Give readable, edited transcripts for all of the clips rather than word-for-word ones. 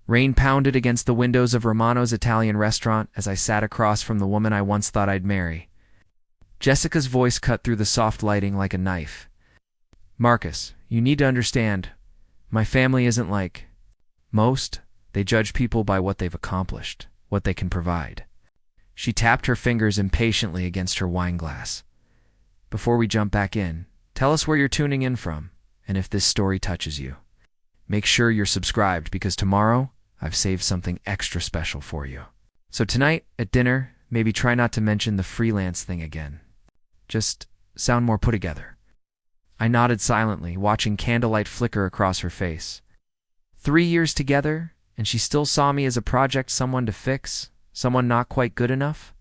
Rain pounded against the windows of Romano's Italian restaurant as I sat across from the woman I once thought I'd marry. Jessica's voice cut through the soft lighting like a knife. "Marcus, you need to understand, my family isn't like most. They judge people by what they've accomplished, what they can provide." She tapped her fingers impatiently against her wine glass. "Before we jump back in, tell us where you're tuning in from, and if this story touches you. Make sure you're subscribed because tomorrow I've saved something extra special for you. So tonight, at dinner, maybe try not to mention the freelance thing again. Just sound more put together." I nodded silently, watching candlelight flicker across her face. 3 years together, and she still saw me as a project someone to fix, someone not quite good enough?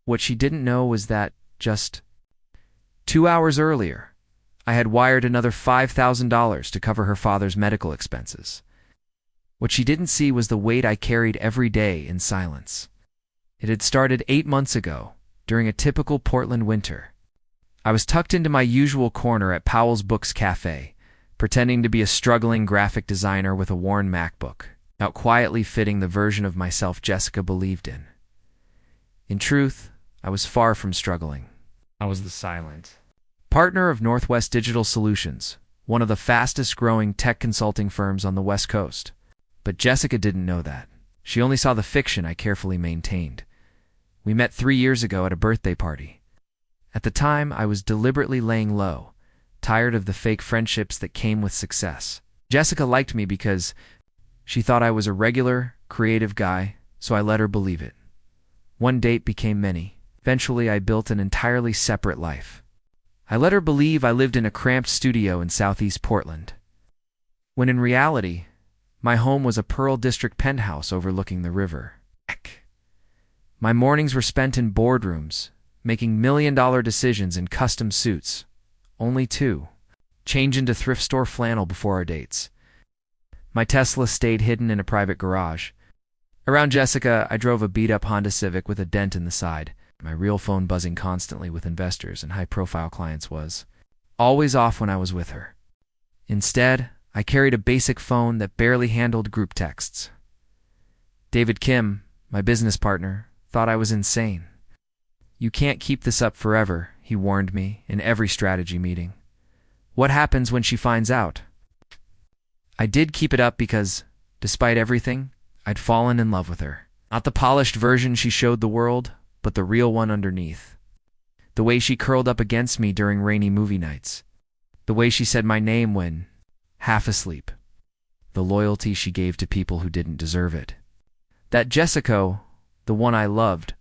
What she didn't know was that, just 2 hours earlier, I had wired another $5,000 to cover her father's medical expenses. What she didn't see was the weight I carried every day in silence. It had started 8 months ago, during a typical Portland winter. I was tucked into my usual corner at Powell's Books Café, pretending to be a struggling graphic designer with a worn MacBook, out quietly fitting the version of myself Jessica believed in. In truth, I was far from struggling. I was the silent partner of Northwest Digital Solutions, one of the fastest-growing tech consulting firms on the West Coast. But Jessica didn't know that. She only saw the fiction I carefully maintained. We met 3 years ago at a birthday party. At the time, I was deliberately laying low, tired of the fake friendships that came with success. Jessica liked me because she thought I was a regular, creative guy, so I let her believe it. One date became many. Eventually, I built an entirely separate life. I let her believe I lived in a cramped studio in southeast Portland, when in reality, my home was a Pearl District penthouse overlooking the river. My mornings were spent in boardrooms, making million-dollar decisions in custom suits. Only 2. Change into thrift store flannel before our dates. My Tesla stayed hidden in a private garage. Around Jessica, I drove a beat-up Honda Civic with a dent in the side. My real phone buzzing constantly with investors and high-profile clients was always off when I was with her. Instead, I carried a basic phone that barely handled group texts. David Kim, my business partner, thought I was insane. "You can't keep this up forever," he warned me in every strategy meeting. "What happens when she finds out?" I did keep it up because, despite everything, I'd fallen in love with her. Not the polished version she showed the world, but the real one underneath. The way she curled up against me during rainy movie nights. The way she said my name when half asleep. The loyalty she gave to people who didn't deserve it. That Jessica, the one I loved,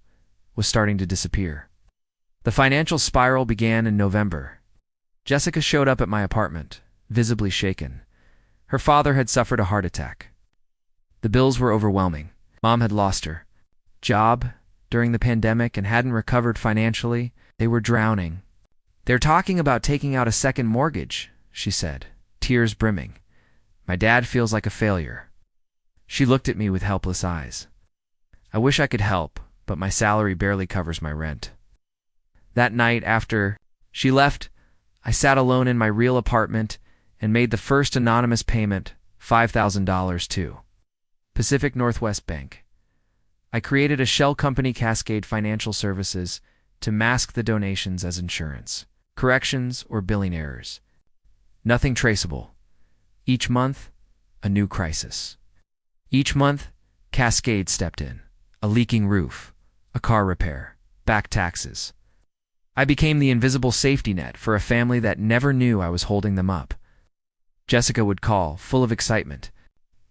was starting to disappear. The financial spiral began in November. Jessica showed up at my apartment, visibly shaken. Her father had suffered a heart attack. The bills were overwhelming. Mom had lost her job during the pandemic and hadn't recovered financially. They were drowning. "They're talking about taking out a second mortgage," she said, tears brimming. "My dad feels like a failure." She looked at me with helpless eyes. I wish I could help, but my salary barely covers my rent. That night after she left, I sat alone in my real apartment and made the first anonymous payment, $5,000 to Pacific Northwest Bank. I created a shell company, Cascade Financial Services, to mask the donations as insurance, corrections, or billing errors. Nothing traceable. Each month, a new crisis. Each month, Cascade stepped in. A leaking roof, a car repair, back taxes. I became the invisible safety net for a family that never knew I was holding them up. Jessica would call, full of excitement.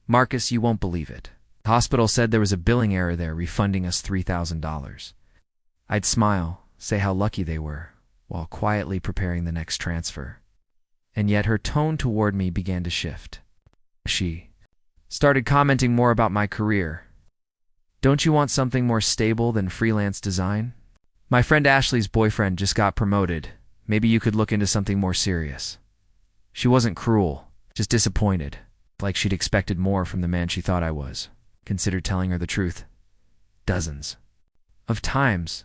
"Marcus, you won't believe it. The hospital said there was a billing error there, refunding us $3,000. I'd smile, say how lucky they were, while quietly preparing the next transfer. And yet her tone toward me began to shift. She started commenting more about my career. "Don't you want something more stable than freelance design? My friend Ashley's boyfriend just got promoted. Maybe you could look into something more serious." She wasn't cruel, just disappointed, like she'd expected more from the man she thought I was. Considered telling her the truth. Dozens of times,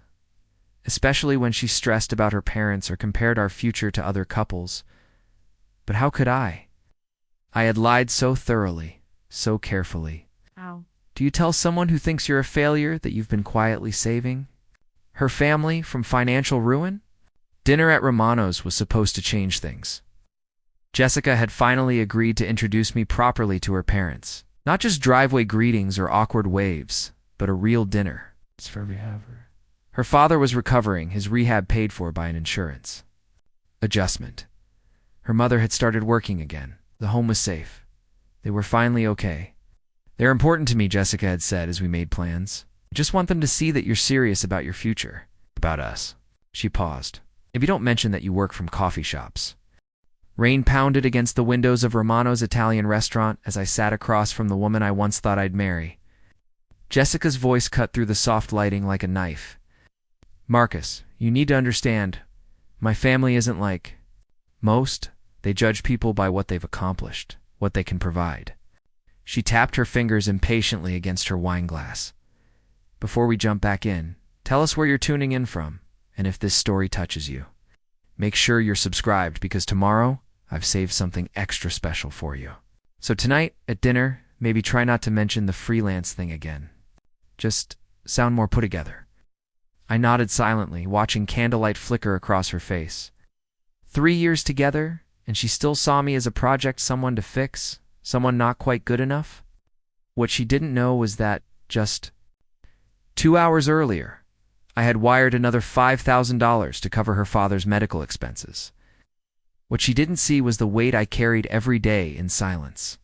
especially when she stressed about her parents or compared our future to other couples. But how could I? I had lied so thoroughly, so carefully. Do you tell someone who thinks you're a failure that you've been quietly saving her family from financial ruin? Dinner at Romano's was supposed to change things. Jessica had finally agreed to introduce me properly to her parents. Not just driveway greetings or awkward waves, but a real dinner. It's for rehab. Her father was recovering, his rehab paid for by an insurance adjustment. Her mother had started working again. The home was safe. They were finally okay. They're important to me, Jessica had said as we made plans. I just want them to see that you're serious about your future. About us. She paused. If you don't mention that you work from coffee shops. Rain pounded against the windows of Romano's Italian restaurant as I sat across from the woman I once thought I'd marry. Jessica's voice cut through the soft lighting like a knife. Marcus, you need to understand, my family isn't like most. They judge people by what they've accomplished, what they can provide. She tapped her fingers impatiently against her wine glass. Before we jump back in, tell us where you're tuning in from, and if this story touches you. Make sure you're subscribed because tomorrow I've saved something extra special for you. So tonight, at dinner, maybe try not to mention the freelance thing again. Just sound more put together. I nodded silently, watching candlelight flicker across her face. 3 years together, and she still saw me as a project, someone to fix, someone not quite good enough? What she didn't know was that, just 2 hours earlier, I had wired another $5,000 to cover her father's medical expenses. What she didn't see was the weight I carried every day in silence.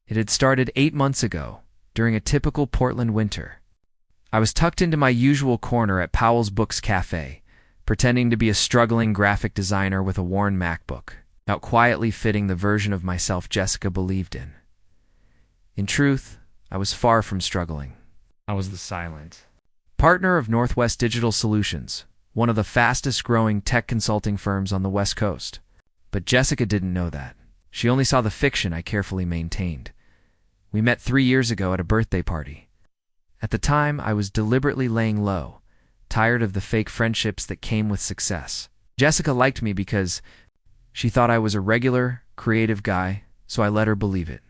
It had started 8 months ago, during a typical Portland winter. I was tucked into my usual corner at Powell's Books Café, pretending to be a struggling graphic designer with a worn MacBook, out quietly fitting the version of myself Jessica believed in. In truth, I was far from struggling. I was the silent partner of Northwest Digital Solutions, one of the fastest-growing tech consulting firms on the West Coast. But Jessica didn't know that. She only saw the fiction I carefully maintained. We met 3 years ago at a birthday party. At the time, I was deliberately laying low, tired of the fake friendships that came with success. Jessica liked me because she thought I was a regular, creative guy, so I let her believe it.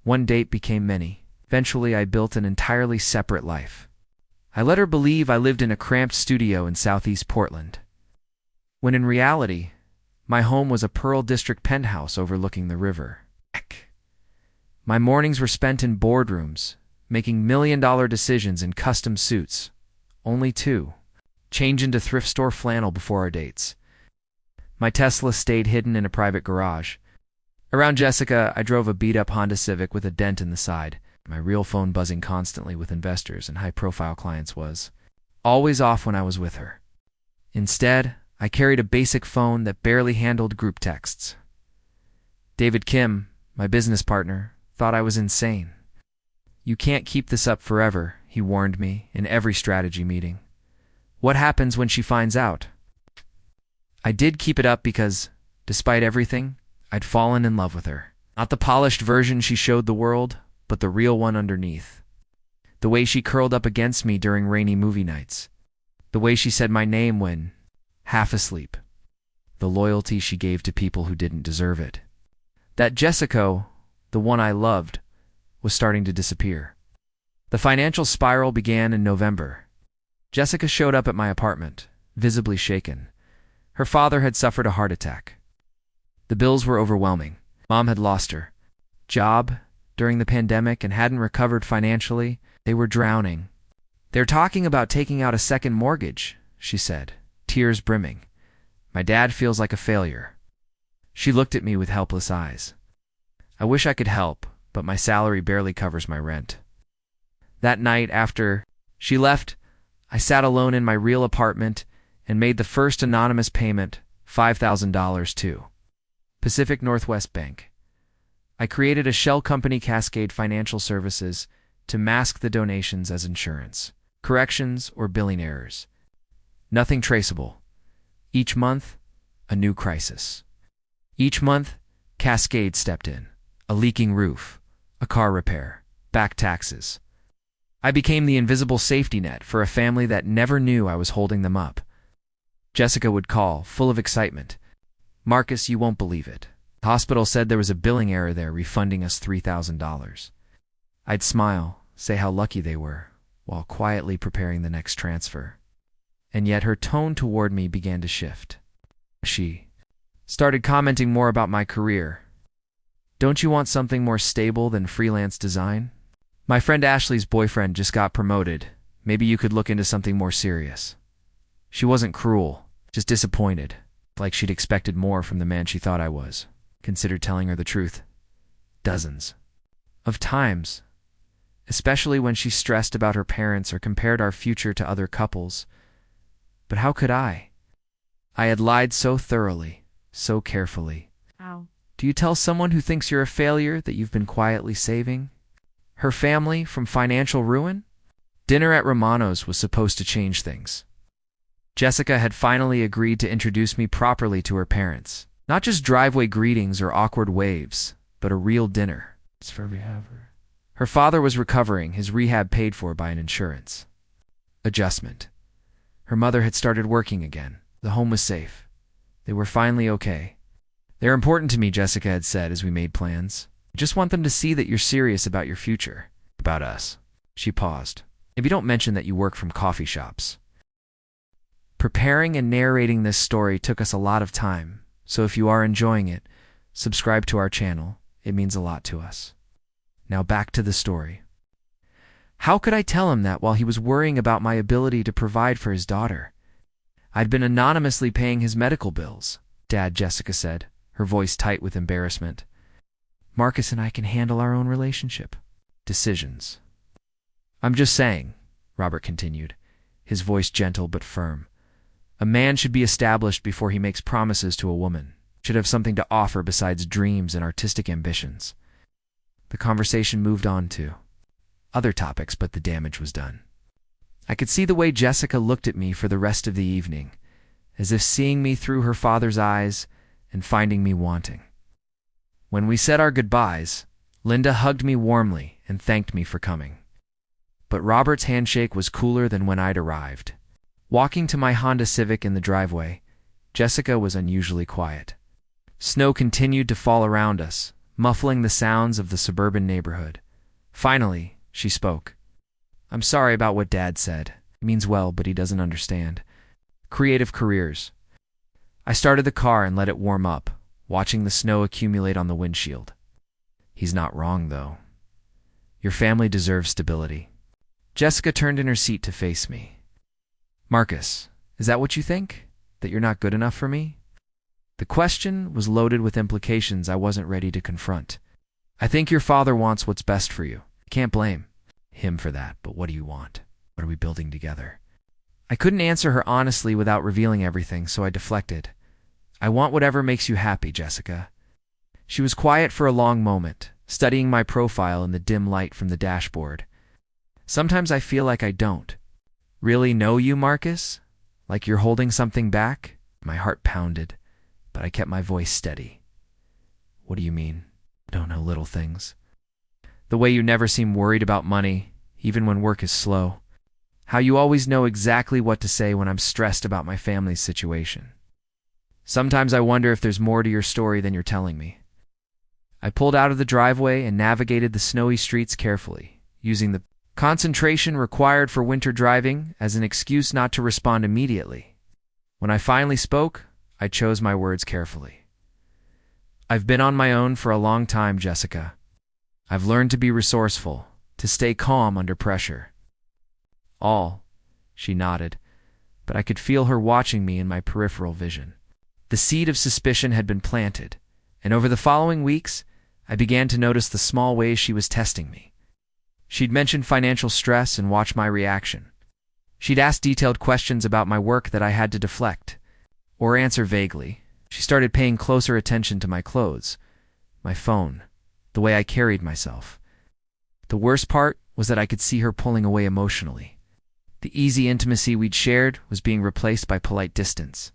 One date became many. Eventually, I built an entirely separate life. I let her believe I lived in a cramped studio in southeast Portland, when in reality, my home was a Pearl District penthouse overlooking the river. My mornings were spent in boardrooms, making million-dollar decisions in custom suits. Only 2. Change into thrift store flannel before our dates. My Tesla stayed hidden in a private garage. Around Jessica, I drove a beat-up Honda Civic with a dent in the side. My real phone buzzing constantly with investors and high-profile clients was always off when I was with her. Instead, I carried a basic phone that barely handled group texts. David Kim, my business partner, thought I was insane. You can't keep this up forever, he warned me in every strategy meeting. What happens when she finds out? I did keep it up because, despite everything, I'd fallen in love with her. Not the polished version she showed the world, but the real one underneath. The way she curled up against me during rainy movie nights. The way she said my name when half asleep. The loyalty she gave to people who didn't deserve it. That Jessica, the one I loved, was starting to disappear. The financial spiral began in November. Jessica showed up at my apartment, visibly shaken. Her father had suffered a heart attack. The bills were overwhelming. Mom had lost her job during the pandemic and hadn't recovered financially. They were drowning. They're talking about taking out a second mortgage, she said, tears brimming. My dad feels like a failure. She looked at me with helpless eyes. I wish I could help, but my salary barely covers my rent. That night after she left, I sat alone in my real apartment and made the first anonymous payment, $5,000 to Pacific Northwest Bank. I created a shell company, Cascade Financial Services, to mask the donations as insurance, corrections, or billing errors. Nothing traceable. Each month, a new crisis. Each month, Cascade stepped in. A leaking roof, a car repair, back taxes. I became the invisible safety net for a family that never knew I was holding them up. Jessica would call, full of excitement. Marcus, you won't believe it. The hospital said there was a billing error there, refunding us $3,000. I'd smile, say how lucky they were, while quietly preparing the next transfer. And yet her tone toward me began to shift. She started commenting more about my career. Don't you want something more stable than freelance design? My friend Ashley's boyfriend just got promoted. Maybe you could look into something more serious. She wasn't cruel, just disappointed, like she'd expected more from the man she thought I was. Considered telling her the truth. Dozens of times, especially when she stressed about her parents or compared our future to other couples. But how could I? I had lied so thoroughly, so carefully. Ow. Do you tell someone who thinks you're a failure that you've been quietly saving her family from financial ruin? Dinner at Romano's was supposed to change things. Jessica had finally agreed to introduce me properly to her parents. Not just driveway greetings or awkward waves, but a real dinner. Her father was recovering, his rehab paid for by an insurance adjustment. Her mother had started working again. The home was safe. They were finally okay. They're important to me, Jessica had said as we made plans. I just want them to see that you're serious about your future. About us. She paused. Maybe don't mention that you work from coffee shops. Preparing and narrating this story took us a lot of time, so if you are enjoying it, subscribe to our channel. It means a lot to us. Now back to the story. How could I tell him that while he was worrying about my ability to provide for his daughter? I'd been anonymously paying his medical bills, Dad, Jessica said, her voice tight with embarrassment. Marcus and I can handle our own relationship. Decisions. I'm just saying, Robert continued, his voice gentle but firm. A man should be established before he makes promises to a woman. Should have something to offer besides dreams and artistic ambitions. The conversation moved on to other topics, but the damage was done. I could see the way Jessica looked at me for the rest of the evening, as if seeing me through her father's eyes and finding me wanting. When we said our goodbyes, Linda hugged me warmly and thanked me for coming. But Robert's handshake was cooler than when I'd arrived. Walking to my Honda Civic in the driveway, Jessica was unusually quiet. Snow continued to fall around us, muffling the sounds of the suburban neighborhood. Finally, she spoke. I'm sorry about what Dad said. He means well, but he doesn't understand. Creative careers. I started the car and let it warm up, watching the snow accumulate on the windshield. He's not wrong, though. Your family deserves stability. Jessica turned in her seat to face me. Marcus, is that what you think? That you're not good enough for me? The question was loaded with implications I wasn't ready to confront. I think your father wants what's best for you. I can't blame him for that, but what do you want? What are we building together? I couldn't answer her honestly without revealing everything, so I deflected. I want whatever makes you happy, Jessica. She was quiet for a long moment, studying my profile in the dim light from the dashboard. Sometimes I feel like I don't really know you, Marcus? Like you're holding something back? My heart pounded, but I kept my voice steady. What do you mean? Don't know little things. The way you never seem worried about money, even when work is slow. How you always know exactly what to say when I'm stressed about my family's situation. Sometimes I wonder if there's more to your story than you're telling me. I pulled out of the driveway and navigated the snowy streets carefully, using the concentration required for winter driving as an excuse not to respond immediately. When I finally spoke, I chose my words carefully. I've been on my own for a long time, Jessica. I've learned to be resourceful, to stay calm under pressure. She nodded, but I could feel her watching me in my peripheral vision. The seed of suspicion had been planted, and over the following weeks, I began to notice the small ways she was testing me. She'd mentioned financial stress and watch my reaction. She'd ask detailed questions about my work that I had to deflect, or answer vaguely. She started paying closer attention to my clothes, my phone, the way I carried myself. The worst part was that I could see her pulling away emotionally. The easy intimacy we'd shared was being replaced by polite distance.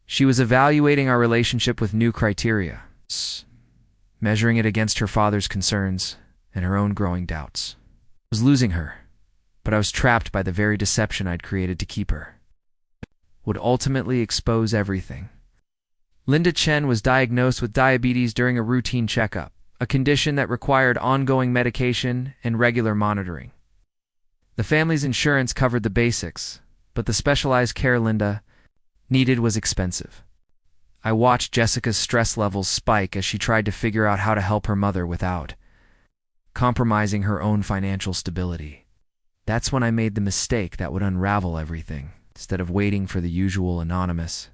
She was evaluating our relationship with new criteria, measuring it against her father's concerns and her own growing doubts. I was losing her, but I was trapped by the very deception I'd created to keep her. Would ultimately expose everything. Linda Chen was diagnosed with diabetes during a routine checkup, a condition that required ongoing medication and regular monitoring. The family's insurance covered the basics, but the specialized care Linda needed was expensive. I watched Jessica's stress levels spike as she tried to figure out how to help her mother without compromising her own financial stability. That's when I made the mistake that would unravel everything. Instead of waiting for the usual anonymous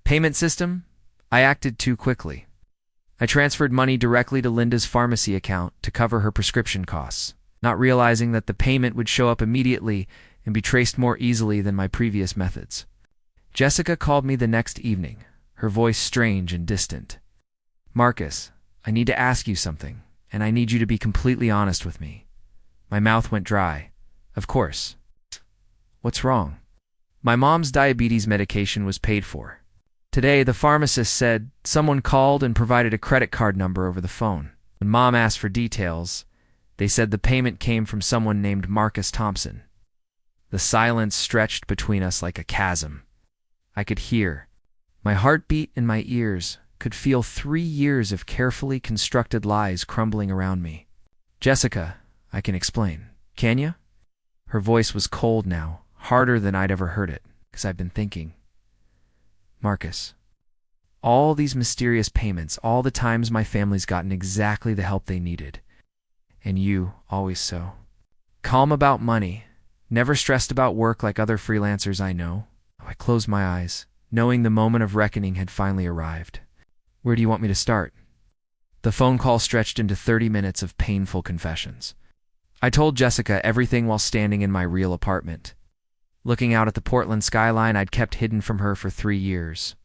payment system, I acted too quickly. I transferred money directly to Linda's pharmacy account to cover her prescription costs, not realizing that the payment would show up immediately and be traced more easily than my previous methods. Jessica called me the next evening, her voice strange and distant. "Marcus, I need to ask you something, and I need you to be completely honest with me." My mouth went dry. "Of course. What's wrong?" "My mom's diabetes medication was paid for. Today, the pharmacist said someone called and provided a credit card number over the phone. When Mom asked for details, they said the payment came from someone named Marcus Thompson." The silence stretched between us like a chasm. I could hear. My heart beat in my ears, could feel 3 years of carefully constructed lies crumbling around me. "Jessica, I can explain. Can you?" Her voice was cold now, harder than I'd ever heard it, because I've been thinking. "Marcus, all these mysterious payments, all the times my family's gotten exactly the help they needed. And you, always so calm about money, never stressed about work like other freelancers I know." I closed my eyes, knowing the moment of reckoning had finally arrived. "Where do you want me to start?" The phone call stretched into 30 minutes of painful confessions. I told Jessica everything while standing in my real apartment, looking out at the Portland skyline I'd kept hidden from her for 3 years.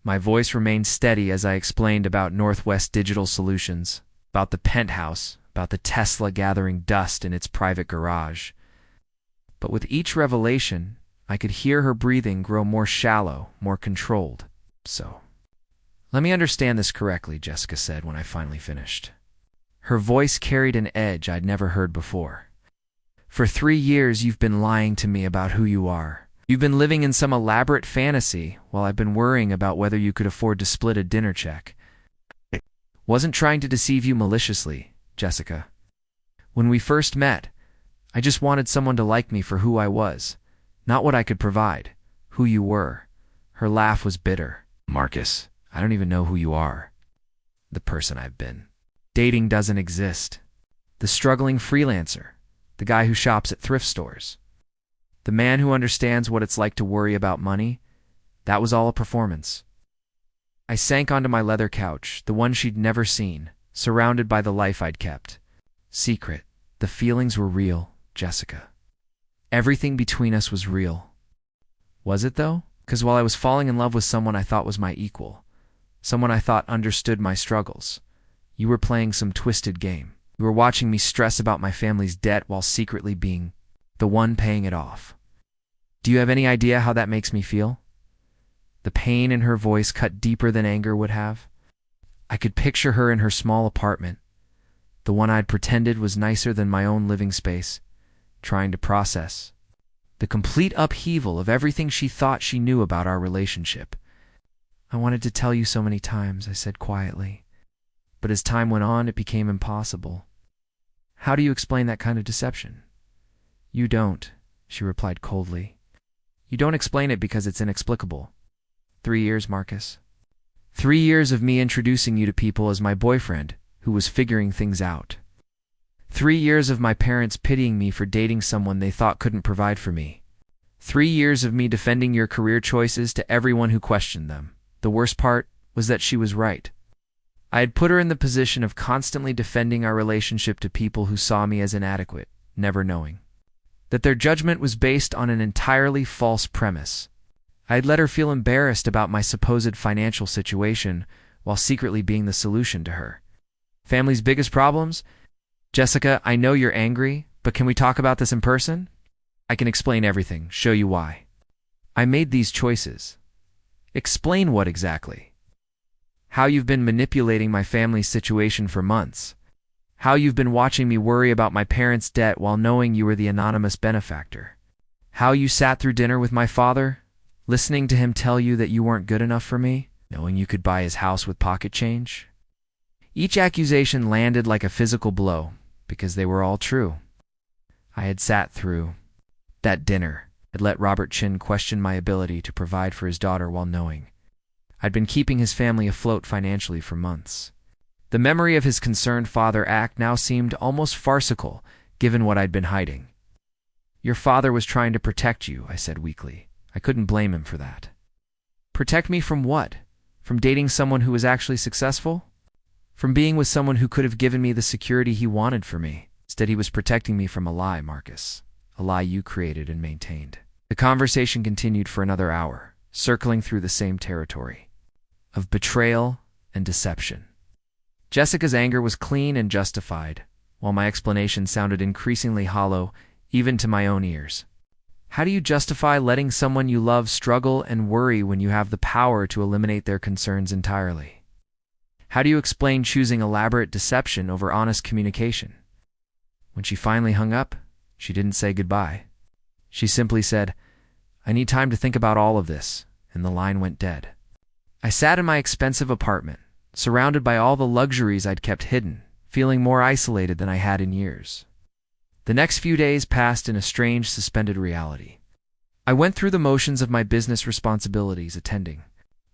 My voice remained steady as I explained about Northwest Digital Solutions, about the penthouse, about the Tesla gathering dust in its private garage. But with each revelation, I could hear her breathing grow more shallow, more controlled. "So, let me understand this correctly," Jessica said when I finally finished. Her voice carried an edge I'd never heard before. "For 3 years, you've been lying to me about who you are. You've been living in some elaborate fantasy while I've been worrying about whether you could afford to split a dinner check. I wasn't trying to deceive you maliciously, Jessica. When we first met, I just wanted someone to like me for who I was, not what I could provide, who you were." Her laugh was bitter. "Marcus, I don't even know who you are. The person I've been. Dating doesn't exist. The struggling freelancer, the guy who shops at thrift stores, the man who understands what it's like to worry about money, that was all a performance." I sank onto my leather couch, the one she'd never seen, surrounded by the life I'd kept. Secret. The feelings were real, Jessica. Everything between us was real. Was it, though? Because while I was falling in love with someone I thought was my equal, someone I thought understood my struggles, you were playing some twisted game. You were watching me stress about my family's debt while secretly being the one paying it off. Do you have any idea how that makes me feel?" The pain in her voice cut deeper than anger would have. I could picture her in her small apartment, the one I'd pretended was nicer than my own living space, trying to process the complete upheaval of everything she thought she knew about our relationship. "I wanted to tell you so many times," I said quietly. "But as time went on, it became impossible." "How do you explain that kind of deception?" "You don't," she replied coldly. "You don't explain it because it's inexplicable. 3 years, Marcus. 3 years of me introducing you to people as my boyfriend who was figuring things out. 3 years of my parents pitying me for dating someone they thought couldn't provide for me. 3 years of me defending your career choices to everyone who questioned them. The worst part was that she was right. I had put her in the position of constantly defending our relationship to people who saw me as inadequate, never knowing that their judgment was based on an entirely false premise. I had let her feel embarrassed about my supposed financial situation while secretly being the solution to her family's biggest problems. Jessica, I know you're angry, but can we talk about this in person? I can explain everything, show you why. I made these choices. Explain what exactly? How you've been manipulating my family's situation for months. How you've been watching me worry about my parents' debt while knowing you were the anonymous benefactor. How you sat through dinner with my father, listening to him tell you that you weren't good enough for me, knowing you could buy his house with pocket change. Each accusation landed like a physical blow, because they were all true. I had sat through that dinner, had let Robert Chin question my ability to provide for his daughter while knowing I'd been keeping his family afloat financially for months. The memory of his concerned father act now seemed almost farcical, given what I'd been hiding. Your father was trying to protect you, I said weakly. I couldn't blame him for that. Protect me from what? From dating someone who was actually successful? From being with someone who could have given me the security he wanted for me? Instead, he was protecting me from a lie, Marcus. A lie you created and maintained. The conversation continued for another hour, circling through the same territory of betrayal and deception. Jessica's anger was clean and justified, while my explanation sounded increasingly hollow, even to my own ears. How do you justify letting someone you love struggle and worry when you have the power to eliminate their concerns entirely? How do you explain choosing elaborate deception over honest communication? When she finally hung up, she didn't say goodbye. She simply said, "I need time to think about all of this," and the line went dead. I sat in my expensive apartment, surrounded by all the luxuries I'd kept hidden, feeling more isolated than I had in years. The next few days passed in a strange, suspended reality. I went through the motions of my business responsibilities, attending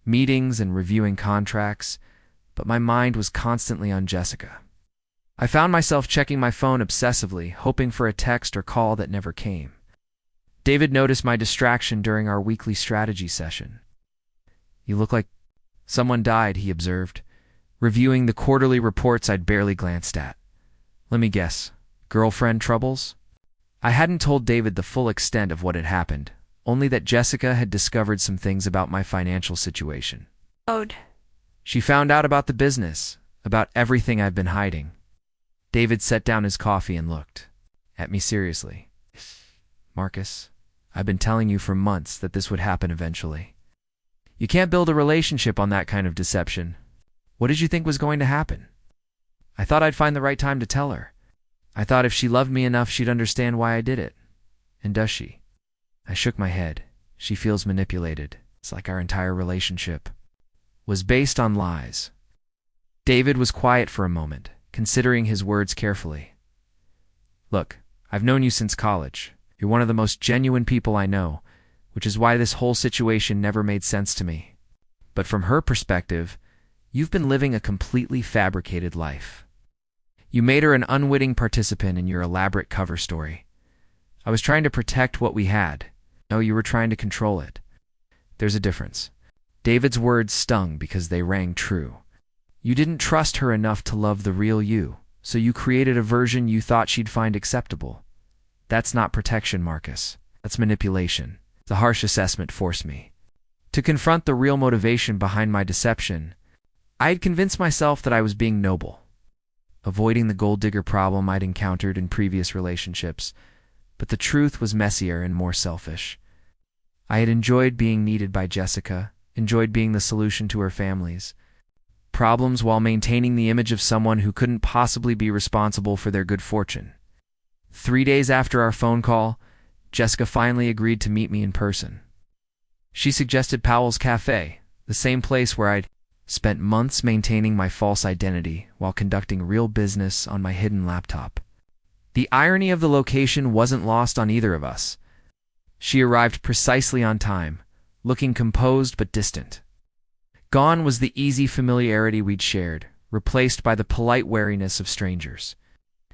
meetings and reviewing contracts, but my mind was constantly on Jessica. I found myself checking my phone obsessively, hoping for a text or call that never came. David noticed my distraction during our weekly strategy session. "You look like someone died," he observed, reviewing the quarterly reports I'd barely glanced at. "Let me guess. Girlfriend troubles?" I hadn't told David the full extent of what had happened, only that Jessica had discovered some things about my financial situation. She found out about the business, about everything I've been hiding. David set down his coffee and looked at me seriously. "Marcus, I've been telling you for months that this would happen eventually. You can't build a relationship on that kind of deception. What did you think was going to happen? I thought I'd find the right time to tell her. I thought if she loved me enough, she'd understand why I did it. And does she?" I shook my head. "She feels manipulated. It's like our entire relationship was based on lies." David was quiet for a moment, considering his words carefully. "Look, I've known you since college. You're one of the most genuine people I know, which is why this whole situation never made sense to me. But from her perspective, you've been living a completely fabricated life. You made her an unwitting participant in your elaborate cover story. I was trying to protect what we had. No, you were trying to control it. There's a difference." David's words stung because they rang true. "You didn't trust her enough to love the real you, so you created a version you thought she'd find acceptable. That's not protection, Marcus. That's manipulation." The harsh assessment forced me to confront the real motivation behind my deception. I had convinced myself that I was being noble, avoiding the gold digger problem I'd encountered in previous relationships, but the truth was messier and more selfish. I had enjoyed being needed by Jessica, enjoyed being the solution to her family's problems while maintaining the image of someone who couldn't possibly be responsible for their good fortune. 3 days after our phone call, Jessica finally agreed to meet me in person. She suggested Powell's café, the same place where I'd spent months maintaining my false identity while conducting real business on my hidden laptop. The irony of the location wasn't lost on either of us. She arrived precisely on time, looking composed but distant. Gone was the easy familiarity we'd shared, replaced by the polite wariness of strangers.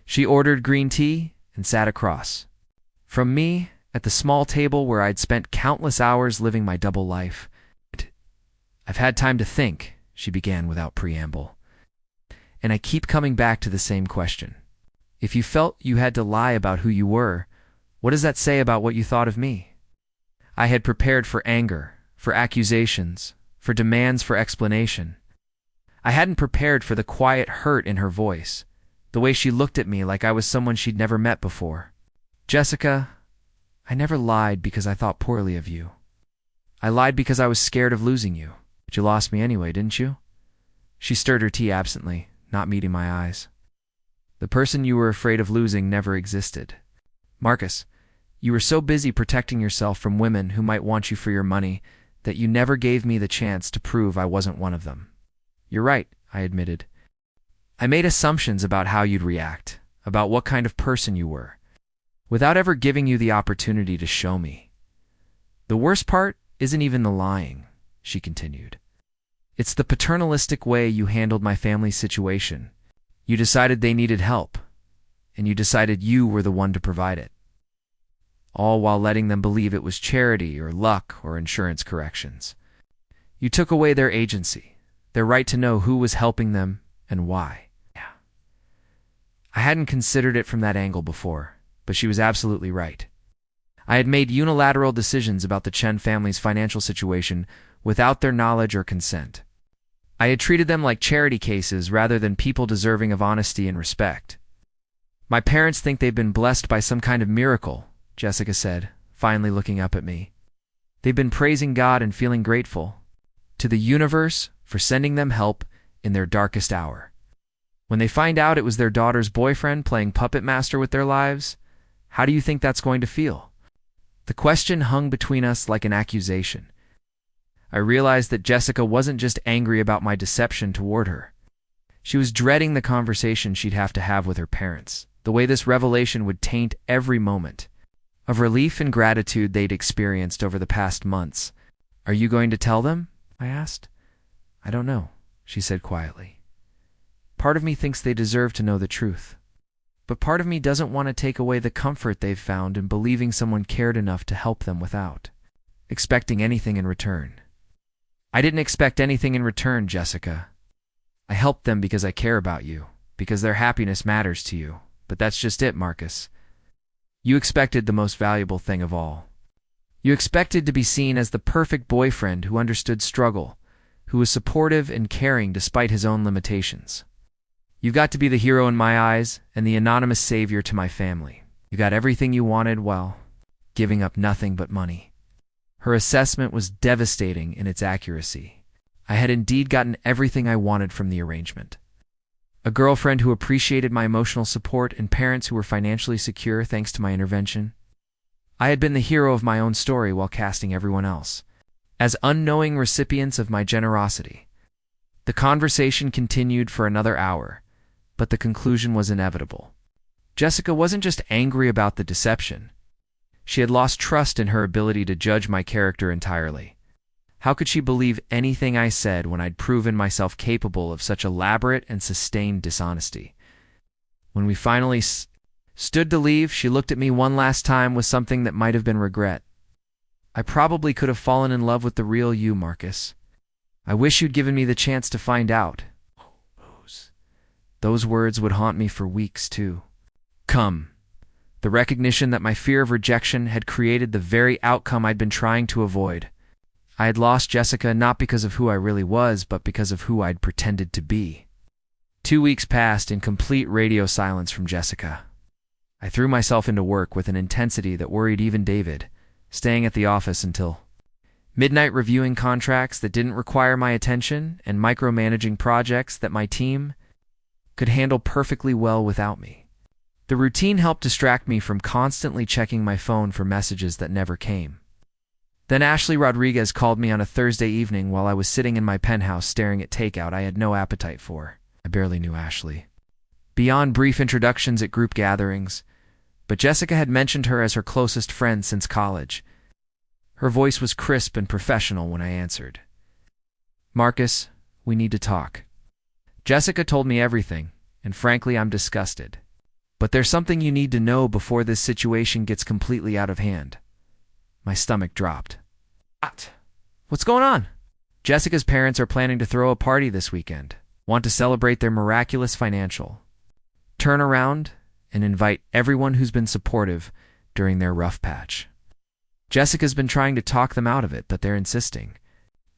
She ordered green tea and sat across from me at the small table where I'd spent countless hours living my double life. "I've had time to think," she began without preamble. "And I keep coming back to the same question. If you felt you had to lie about who you were, what does that say about what you thought of me?" I had prepared for anger, for accusations, for demands for explanation. I hadn't prepared for the quiet hurt in her voice, the way she looked at me like I was someone she'd never met before. "Jessica, I never lied because I thought poorly of you. I lied because I was scared of losing you. But you lost me anyway, didn't you?" She stirred her tea absently, not meeting my eyes. "The person you were afraid of losing never existed. Marcus, you were so busy protecting yourself from women who might want you for your money that you never gave me the chance to prove I wasn't one of them." "You're right," I admitted. "I made assumptions about how you'd react, about what kind of person you were. without ever giving you the opportunity to show me. The worst part isn't even the lying, she continued. It's the paternalistic way you handled my family's situation. You decided they needed help, and you decided you were the one to provide it. All while letting them believe it was charity or luck or insurance corrections. You took away their agency, their right to know who was helping them and why. I hadn't considered it from that angle before, but she was absolutely right. I had made unilateral decisions about the Chen family's financial situation without their knowledge or consent. I had treated them like charity cases rather than people deserving of honesty and respect. My parents think they've been blessed by some kind of miracle, Jessica said, finally looking up at me. They've been praising God and feeling grateful to the universe for sending them help in their darkest hour. When they find out it was their daughter's boyfriend playing puppet master with their lives, how do you think that's going to feel? The question hung between us like an accusation. I realized that Jessica wasn't just angry about my deception toward her. She was dreading the conversation she'd have to have with her parents, the way this revelation would taint every moment of relief and gratitude they'd experienced over the past months. Are you going to tell them? I asked. I don't know, she said quietly. Part of me thinks they deserve to know the truth. But part of me doesn't want to take away the comfort they've found in believing someone cared enough to help them without expecting anything in return. I didn't expect anything in return, Jessica. I helped them because I care about you, because their happiness matters to you. But that's just it, Marcus. You expected the most valuable thing of all. You expected to be seen as the perfect boyfriend who understood struggle, who was supportive and caring despite his own limitations. You got to be the hero in my eyes and the anonymous savior to my family. You got everything you wanted while giving up nothing but money. Her assessment was devastating in its accuracy. I had indeed gotten everything I wanted from the arrangement. A girlfriend who appreciated my emotional support and parents who were financially secure thanks to my intervention. I had been the hero of my own story while casting everyone else as unknowing recipients of my generosity. The conversation continued for another hour, but the conclusion was inevitable. Jessica wasn't just angry about the deception. She had lost trust in her ability to judge my character entirely. How could she believe anything I said when I'd proven myself capable of such elaborate and sustained dishonesty? When we finally stood to leave, she looked at me one last time with something that might have been regret. I probably could have fallen in love with the real you, Marcus. I wish you'd given me the chance to find out. Those words would haunt me for weeks, too. Come. The recognition that my fear of rejection had created the very outcome I'd been trying to avoid. I had lost Jessica not because of who I really was, but because of who I'd pretended to be. 2 weeks passed in complete radio silence from Jessica. I threw myself into work with an intensity that worried even David, staying at the office until midnight, reviewing contracts that didn't require my attention and micromanaging projects that my team could handle perfectly well without me. The routine helped distract me from constantly checking my phone for messages that never came. Then Ashley Rodriguez called me on a Thursday evening while I was sitting in my penthouse staring at takeout I had no appetite for. I barely knew Ashley, beyond brief introductions at group gatherings, but Jessica had mentioned her as her closest friend since college. Her voice was crisp and professional when I answered. Marcus, we need to talk. Jessica told me everything, and frankly, I'm disgusted. But there's something you need to know before this situation gets completely out of hand. My stomach dropped. What's going on? Jessica's parents are planning to throw a party this weekend, want to celebrate their miraculous financial turnaround, and invite everyone who's been supportive during their rough patch. Jessica's been trying to talk them out of it, but they're insisting.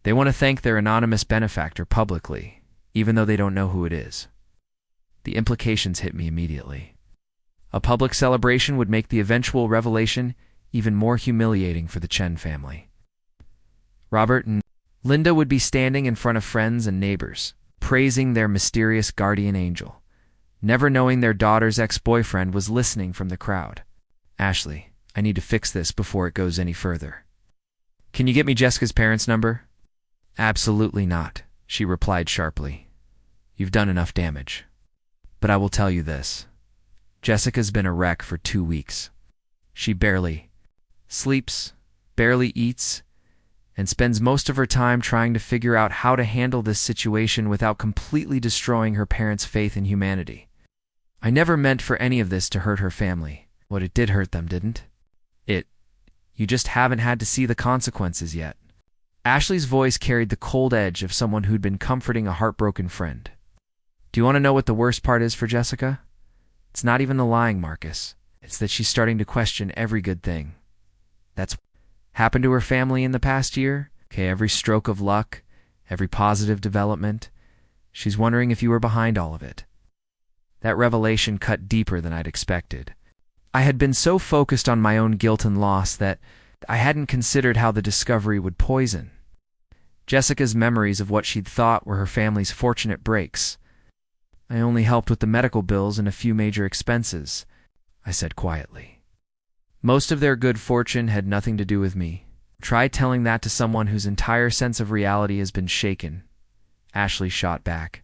They want to thank their anonymous benefactor publicly, even though they don't know who it is. The implications hit me immediately. A public celebration would make the eventual revelation even more humiliating for the Chen family. Robert and Linda would be standing in front of friends and neighbors, praising their mysterious guardian angel, never knowing their daughter's ex-boyfriend was listening from the crowd. Ashley, I need to fix this before it goes any further. Can you get me Jessica's parents' number? Absolutely not, she replied sharply. You've done enough damage. But I will tell you this. Jessica's been a wreck for 2 weeks. She barely sleeps, barely eats, and spends most of her time trying to figure out how to handle this situation without completely destroying her parents' faith in humanity. I never meant for any of this to hurt her family. What it did hurt them, didn't it? You just haven't had to see the consequences yet. Ashley's voice carried the cold edge of someone who'd been comforting a heartbroken friend. Do you want to know what the worst part is for Jessica? It's not even the lying, Marcus. It's that she's starting to question every good thing that's happened to her family in the past year. Okay, every stroke of luck, every positive development. She's wondering if you were behind all of it. That revelation cut deeper than I'd expected. I had been so focused on my own guilt and loss that I hadn't considered how the discovery would poison Jessica's memories of what she'd thought were her family's fortunate breaks. I only helped with the medical bills and a few major expenses, I said quietly. Most of their good fortune had nothing to do with me. Try telling that to someone whose entire sense of reality has been shaken, Ashley shot back.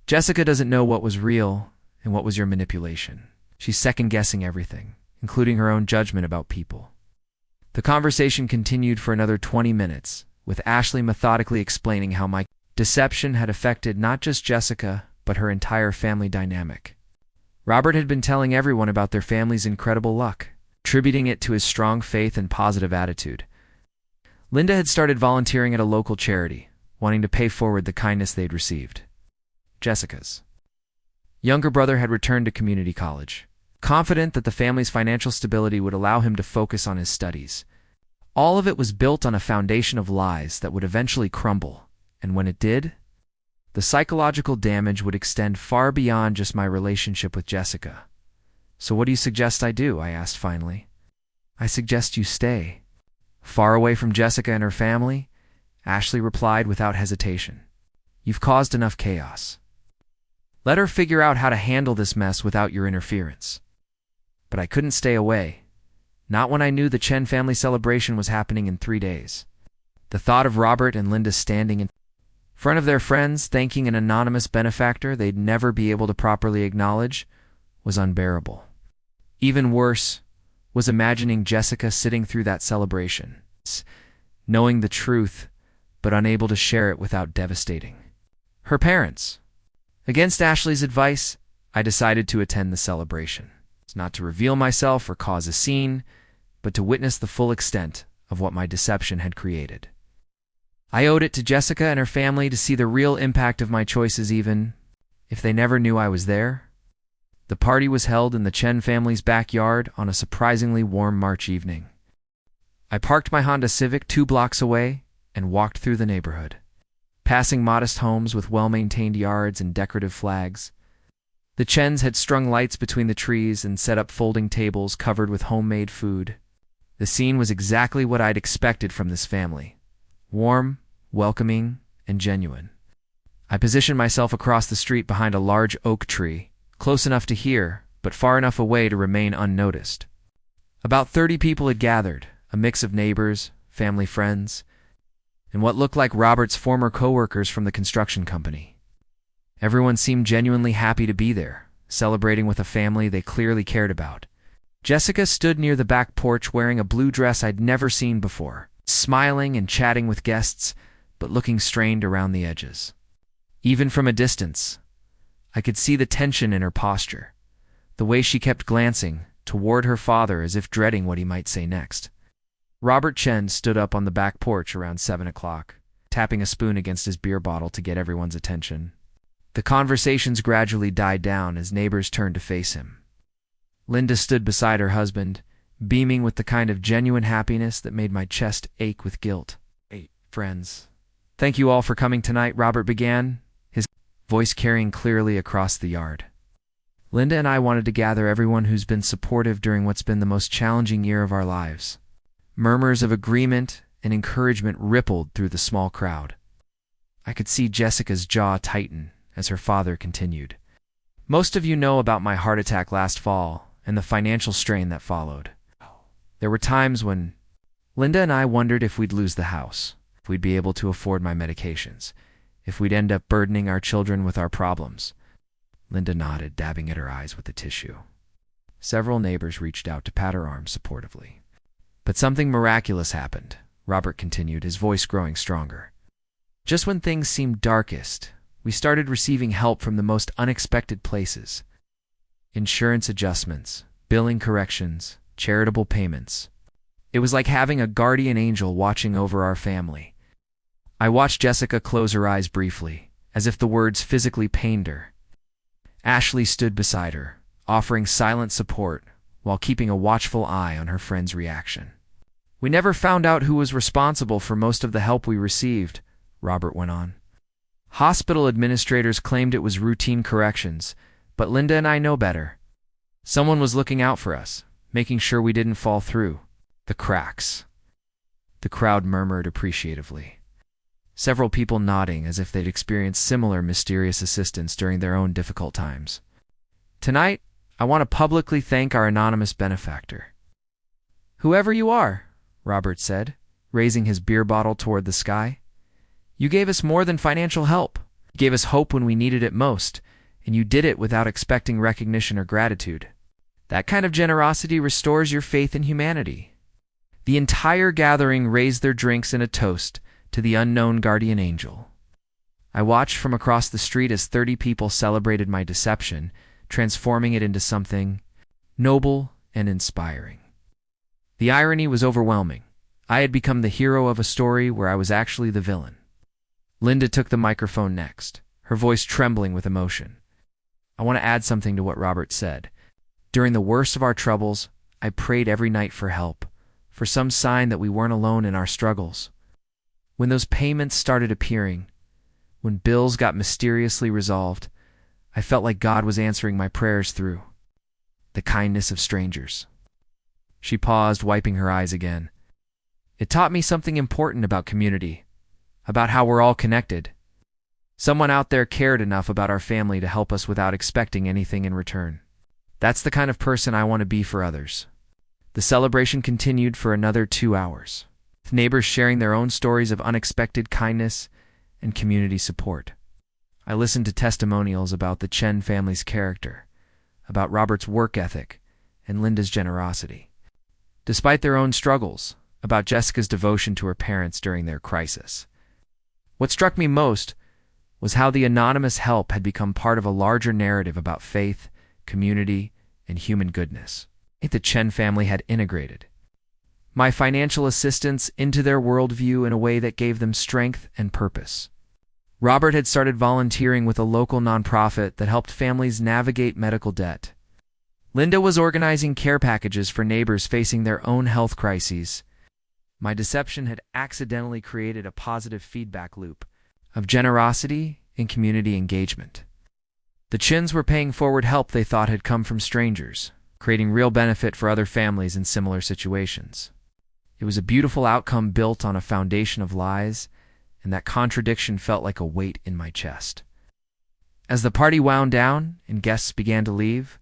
Jessica doesn't know what was real and what was your manipulation. She's second-guessing everything, including her own judgment about people. The conversation continued for another 20 minutes, with Ashley methodically explaining how my deception had affected not just Jessica, but her entire family dynamic. Robert had been telling everyone about their family's incredible luck, attributing it to his strong faith and positive attitude. Linda had started volunteering at a local charity, wanting to pay forward the kindness they'd received. Jessica's younger brother had returned to community college, confident that the family's financial stability would allow him to focus on his studies. All of it was built on a foundation of lies that would eventually crumble, and when it did, the psychological damage would extend far beyond just my relationship with Jessica. So what do you suggest I do? I asked finally. I suggest you stay. Far away from Jessica and her family, Ashley replied without hesitation. You've caused enough chaos. Let her figure out how to handle this mess without your interference. But I couldn't stay away. Not when I knew the Chen family celebration was happening in 3 days. The thought of Robert and Linda standing in front of their friends thanking an anonymous benefactor they'd never be able to properly acknowledge was unbearable. Even worse was imagining Jessica sitting through that celebration, knowing the truth, but unable to share it without devastating her parents. Against Ashley's advice, I decided to attend the celebration. It's not to reveal myself or cause a scene, but to witness the full extent of what my deception had created. I owed it to Jessica and her family to see the real impact of my choices, even if they never knew I was there. The party was held in the Chen family's backyard on a surprisingly warm March evening. I parked my Honda Civic 2 blocks away and walked through the neighborhood, passing modest homes with well-maintained yards and decorative flags. The Chens had strung lights between the trees and set up folding tables covered with homemade food. The scene was exactly what I'd expected from this family. Warm, welcoming, and genuine. I positioned myself across the street behind a large oak tree, close enough to hear, but far enough away to remain unnoticed. About 30 people had gathered, a mix of neighbors, family friends, and what looked like Robert's former co-workers from the construction company. Everyone seemed genuinely happy to be there, celebrating with a family they clearly cared about. Jessica stood near the back porch wearing a blue dress I'd never seen before, smiling and chatting with guests, but looking strained around the edges. Even from a distance, I could see the tension in her posture, the way she kept glancing toward her father as if dreading what he might say next. Robert Chen stood up on the back porch around 7 o'clock, tapping a spoon against his beer bottle to get everyone's attention. The conversations gradually died down as neighbors turned to face him. Linda stood beside her husband, beaming with the kind of genuine happiness that made my chest ache with guilt. "Hey, friends. Thank you all for coming tonight," Robert began, his voice carrying clearly across the yard. Linda and I wanted to gather everyone who's been supportive during what's been the most challenging year of our lives. Murmurs of agreement and encouragement rippled through the small crowd. I could see Jessica's jaw tighten as her father continued. "Most of you know about my heart attack last fall and the financial strain that followed. There were times when Linda and I wondered if we'd lose the house, if we'd be able to afford my medications, if we'd end up burdening our children with our problems." Linda nodded, dabbing at her eyes with the tissue. Several neighbors reached out to pat her arm supportively. But something miraculous happened, Robert continued, his voice growing stronger. Just when things seemed darkest, we started receiving help from the most unexpected places. Insurance adjustments, billing corrections, charitable payments. It was like having a guardian angel watching over our family. I watched Jessica close her eyes briefly, as if the words physically pained her. Ashley stood beside her, offering silent support while keeping a watchful eye on her friend's reaction. We never found out who was responsible for most of the help we received, Robert went on. Hospital administrators claimed it was routine corrections, but Linda and I know better. Someone was looking out for us, making sure we didn't fall through the cracks. The crowd murmured appreciatively. Several people nodding as if they'd experienced similar mysterious assistance during their own difficult times. Tonight, I want to publicly thank our anonymous benefactor. Whoever you are, Robert said, raising his beer bottle toward the sky. You gave us more than financial help. You gave us hope when we needed it most, and you did it without expecting recognition or gratitude. That kind of generosity restores your faith in humanity. The entire gathering raised their drinks in a toast to the unknown guardian angel. I watched from across the street as 30 people celebrated my deception, transforming it into something noble and inspiring. The irony was overwhelming. I had become the hero of a story where I was actually the villain. Linda took the microphone next, her voice trembling with emotion. I want to add something to what Robert said. During the worst of our troubles, I prayed every night for help, for some sign that we weren't alone in our struggles. When those payments started appearing, when bills got mysteriously resolved, I felt like God was answering my prayers through the kindness of strangers. She paused, wiping her eyes again. It taught me something important about community, about how we're all connected. Someone out there cared enough about our family to help us without expecting anything in return. That's the kind of person I want to be for others. The celebration continued for another 2 hours, with neighbors sharing their own stories of unexpected kindness and community support. I listened to testimonials about the Chen family's character, about Robert's work ethic, and Linda's generosity. Despite their own struggles, about Jessica's devotion to her parents during their crisis. What struck me most was how the anonymous help had become part of a larger narrative about faith, community, and human goodness. The Chen family had integrated my financial assistance into their worldview in a way that gave them strength and purpose. Robert had started volunteering with a local nonprofit that helped families navigate medical debt. Linda was organizing care packages for neighbors facing their own health crises. My deception had accidentally created a positive feedback loop of generosity and community engagement. The Chins were paying forward help they thought had come from strangers, creating real benefit for other families in similar situations. It was a beautiful outcome built on a foundation of lies, and that contradiction felt like a weight in my chest. As the party wound down and guests began to leave,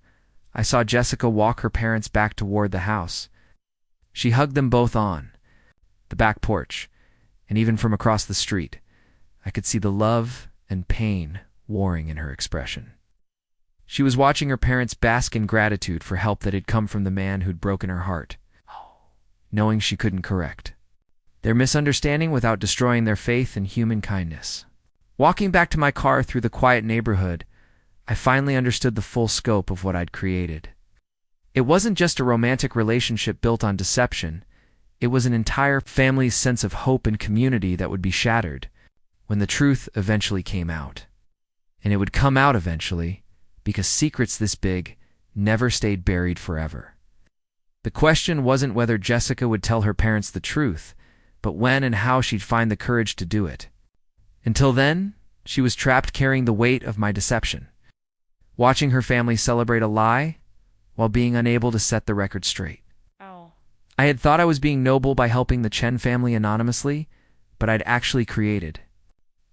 I saw Jessica walk her parents back toward the house. She hugged them both on the back porch, and even from across the street, I could see the love and pain warring in her expression. She was watching her parents bask in gratitude for help that had come from the man who'd broken her heart, knowing she couldn't correct their misunderstanding without destroying their faith in human kindness. Walking back to my car through the quiet neighborhood, I finally understood the full scope of what I'd created. It wasn't just a romantic relationship built on deception. It was an entire family's sense of hope and community that would be shattered when the truth eventually came out. And it would come out eventually, because secrets this big never stayed buried forever. The question wasn't whether Jessica would tell her parents the truth, but when and how she'd find the courage to do it. Until then, she was trapped carrying the weight of my deception, watching her family celebrate a lie while being unable to set the record straight. I had thought I was being noble by helping the Chen family anonymously, but I'd actually created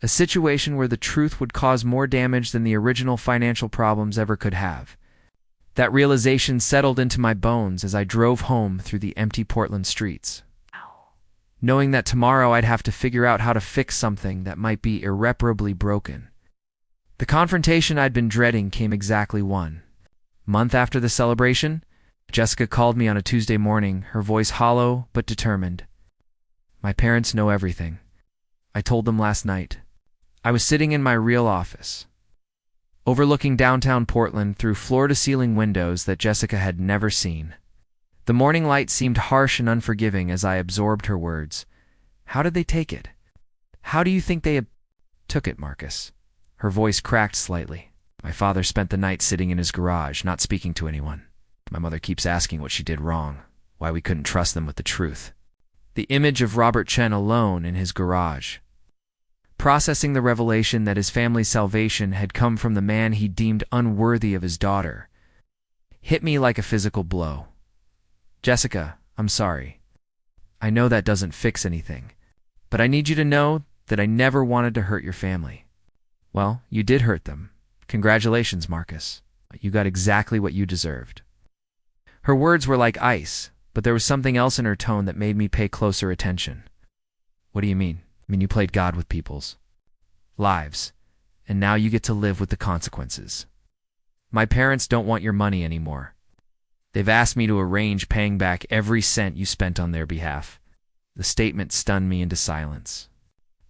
a situation where the truth would cause more damage than the original financial problems ever could have. That realization settled into my bones as I drove home through the empty Portland streets, knowing that tomorrow I'd have to figure out how to fix something that might be irreparably broken. The confrontation I'd been dreading came exactly 1 month after the celebration, Jessica called me on a Tuesday morning, her voice hollow but determined. My parents know everything. I told them last night. I was sitting in my real office, overlooking downtown Portland through floor-to-ceiling windows that Jessica had never seen. The morning light seemed harsh and unforgiving as I absorbed her words. How did they take it? How do you think they took it, Marcus? Her voice cracked slightly. My father spent the night sitting in his garage, not speaking to anyone. My mother keeps asking what she did wrong, why we couldn't trust them with the truth. The image of Robert Chen alone in his garage, processing the revelation that his family's salvation had come from the man he deemed unworthy of his daughter, hit me like a physical blow. Jessica, I'm sorry. I know that doesn't fix anything, but I need you to know that I never wanted to hurt your family. Well, you did hurt them. Congratulations, Marcus. You got exactly what you deserved. Her words were like ice, but there was something else in her tone that made me pay closer attention. What do you mean? I mean, you played God with people's lives, and now you get to live with the consequences. My parents don't want your money anymore. They've asked me to arrange paying back every cent you spent on their behalf. The statement stunned me into silence.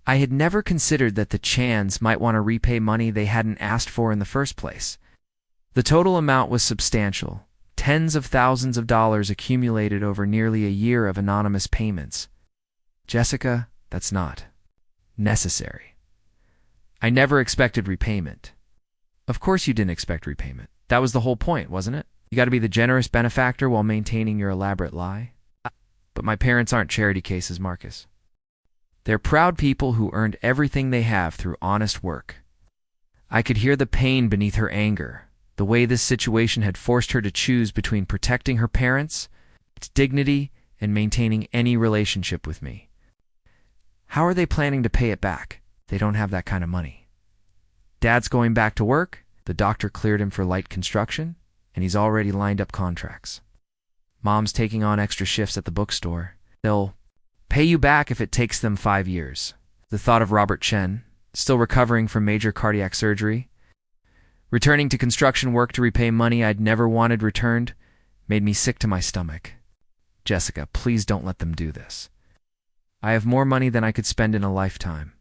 I had never considered that the Chans might want to repay money they hadn't asked for in the first place. The total amount was substantial, tens of thousands of dollars accumulated over nearly a year of anonymous payments. Jessica, that's not necessary. I never expected repayment. Of course you didn't expect repayment. That was the whole point, wasn't it? You got to be the generous benefactor while maintaining your elaborate lie. But my parents aren't charity cases, Marcus. They're proud people who earned everything they have through honest work. I could hear the pain beneath her anger, the way this situation had forced her to choose between protecting her parents, its dignity, and maintaining any relationship with me. How are they planning to pay it back? They don't have that kind of money. Dad's going back to work, the doctor cleared him for light construction, and he's already lined up contracts. Mom's taking on extra shifts at the bookstore. They'll pay you back if it takes them 5 years. The thought of Robert Chen, still recovering from major cardiac surgery, returning to construction work to repay money I'd never wanted returned, made me sick to my stomach. Jessica, please don't let them do this. I have more money than I could spend in a lifetime.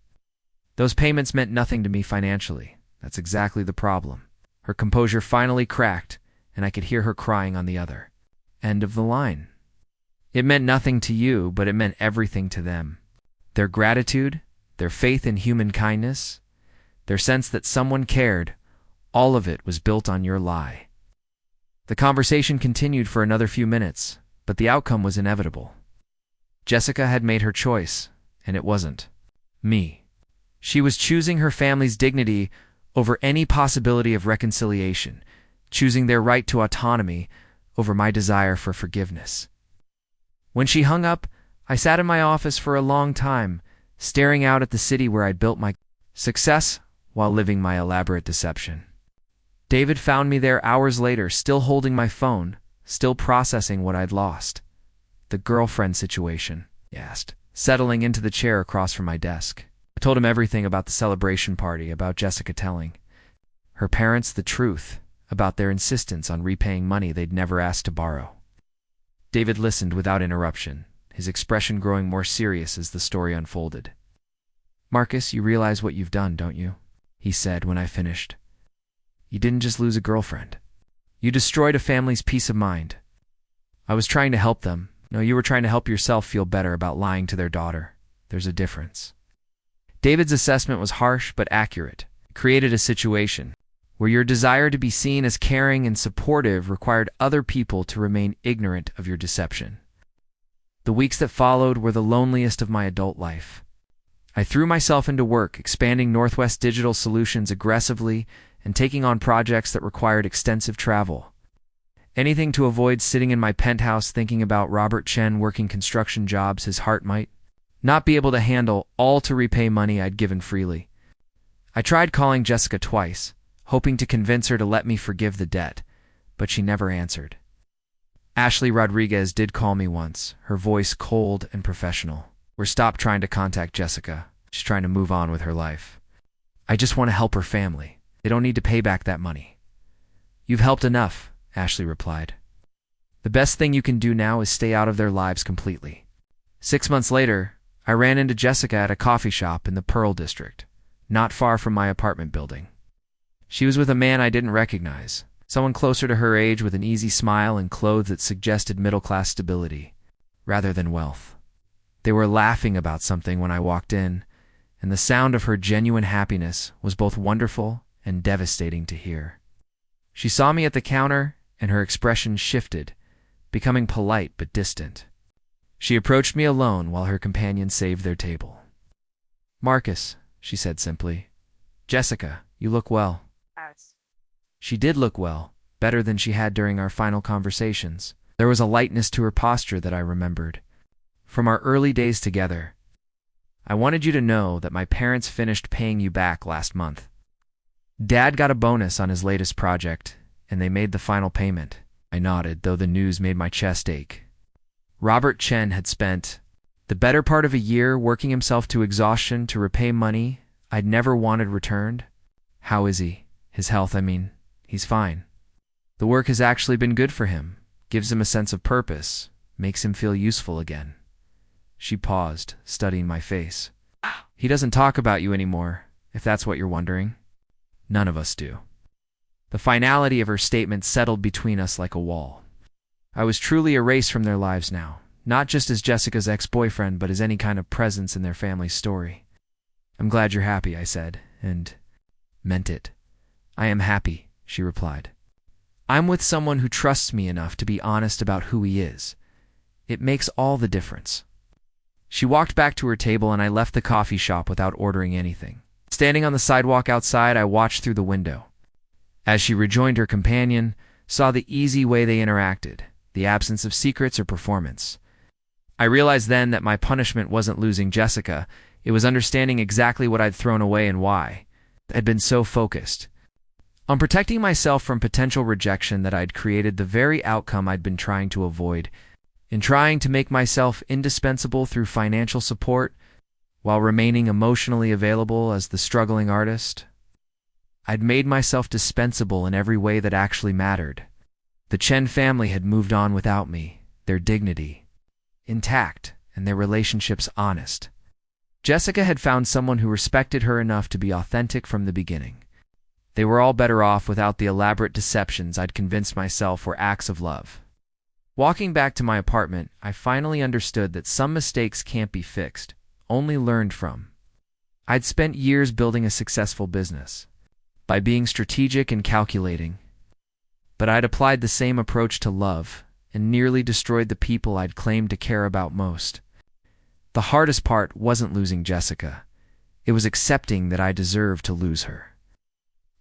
Those payments meant nothing to me financially. That's exactly the problem. Her composure finally cracked, and I could hear her crying on the other end of the line. It meant nothing to you, but it meant everything to them. Their gratitude, their faith in human kindness, their sense that someone cared, all of it was built on your lie. The conversation continued for another few minutes, but the outcome was inevitable. Jessica had made her choice, and it wasn't me. She was choosing her family's dignity over any possibility of reconciliation, choosing their right to autonomy over my desire for forgiveness. When she hung up, I sat in my office for a long time, staring out at the city where I'd built my success while living my elaborate deception. David found me there hours later, still holding my phone, still processing what I'd lost. The girlfriend situation, he asked, settling into the chair across from my desk. I told him everything about the celebration party, about Jessica telling her parents the truth, about their insistence on repaying money they'd never asked to borrow. David listened without interruption, his expression growing more serious as the story unfolded. Marcus, you realize what you've done, don't you? He said when I finished. You didn't just lose a girlfriend. You destroyed a family's peace of mind. I was trying to help them. No, you were trying to help yourself feel better about lying to their daughter. There's a difference. David's assessment was harsh but accurate. It created a situation where your desire to be seen as caring and supportive required other people to remain ignorant of your deception. The weeks that followed were the loneliest of my adult life. I threw myself into work, expanding Northwest Digital Solutions aggressively and taking on projects that required extensive travel. Anything to avoid sitting in my penthouse thinking about Robert Chen working construction jobs his heart might not be able to handle, all to repay money I'd given freely. I tried calling Jessica twice, hoping to convince her to let me forgive the debt, but she never answered. Ashley Rodriguez did call me once, her voice cold and professional. Stop trying to contact Jessica. She's trying to move on with her life. I just want to help her family. They don't need to pay back that money. You've helped enough, Ashley replied. The best thing you can do now is stay out of their lives completely. 6 months later, I ran into Jessica at a coffee shop in the Pearl District, not far from my apartment building. She was with a man I didn't recognize, someone closer to her age with an easy smile and clothes that suggested middle-class stability, rather than wealth. They were laughing about something when I walked in, and the sound of her genuine happiness was both wonderful and devastating to hear. She saw me at the counter, and her expression shifted, becoming polite but distant. She approached me alone while her companion saved their table. "Marcus," she said simply. "Jessica, you look well." She did look well, better than she had during our final conversations. There was a lightness to her posture that I remembered from our early days together. "I wanted you to know that my parents finished paying you back last month. Dad got a bonus on his latest project, and they made the final payment." I nodded, though the news made my chest ache. Robert Chen had spent the better part of a year working himself to exhaustion to repay money I'd never wanted returned. "How is he? His health, I mean." "He's fine. The work has actually been good for him, gives him a sense of purpose, makes him feel useful again." She paused, studying my face. "He doesn't talk about you anymore, if that's what you're wondering." "None of us do." The finality of her statement settled between us like a wall. I was truly erased from their lives now, not just as Jessica's ex-boyfriend, but as any kind of presence in their family's story. "I'm glad you're happy," I said, and meant it. "I am happy," she replied. "I'm with someone who trusts me enough to be honest about who he is. It makes all the difference." She walked back to her table, and I left the coffee shop without ordering anything. Standing on the sidewalk outside, I watched through the window. As she rejoined her companion, saw the easy way they interacted, the absence of secrets or performance. I realized then that my punishment wasn't losing Jessica, it was understanding exactly what I'd thrown away and why. I'd been so focused on protecting myself from potential rejection that I'd created the very outcome I'd been trying to avoid, in trying to make myself indispensable through financial support, while remaining emotionally available as the struggling artist. I'd made myself dispensable in every way that actually mattered. The Chen family had moved on without me, their dignity intact, and their relationships honest. Jessica had found someone who respected her enough to be authentic from the beginning. They were all better off without the elaborate deceptions I'd convinced myself were acts of love. Walking back to my apartment, I finally understood that some mistakes can't be fixed, only learned from. I'd spent years building a successful business by being strategic and calculating, but I'd applied the same approach to love and nearly destroyed the people I'd claimed to care about most. The hardest part wasn't losing Jessica. It was accepting that I deserved to lose her.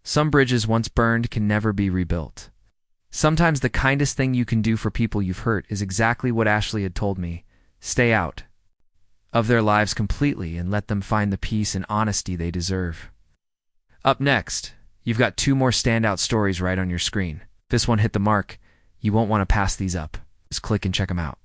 Some bridges once burned can never be rebuilt. Sometimes the kindest thing you can do for people you've hurt is exactly what Ashley had told me: stay out of their lives completely and let them find the peace and honesty they deserve. Up next, you've got 2 more standout stories right on your screen. If this one hit the mark, you won't want to pass these up. Just click and check them out.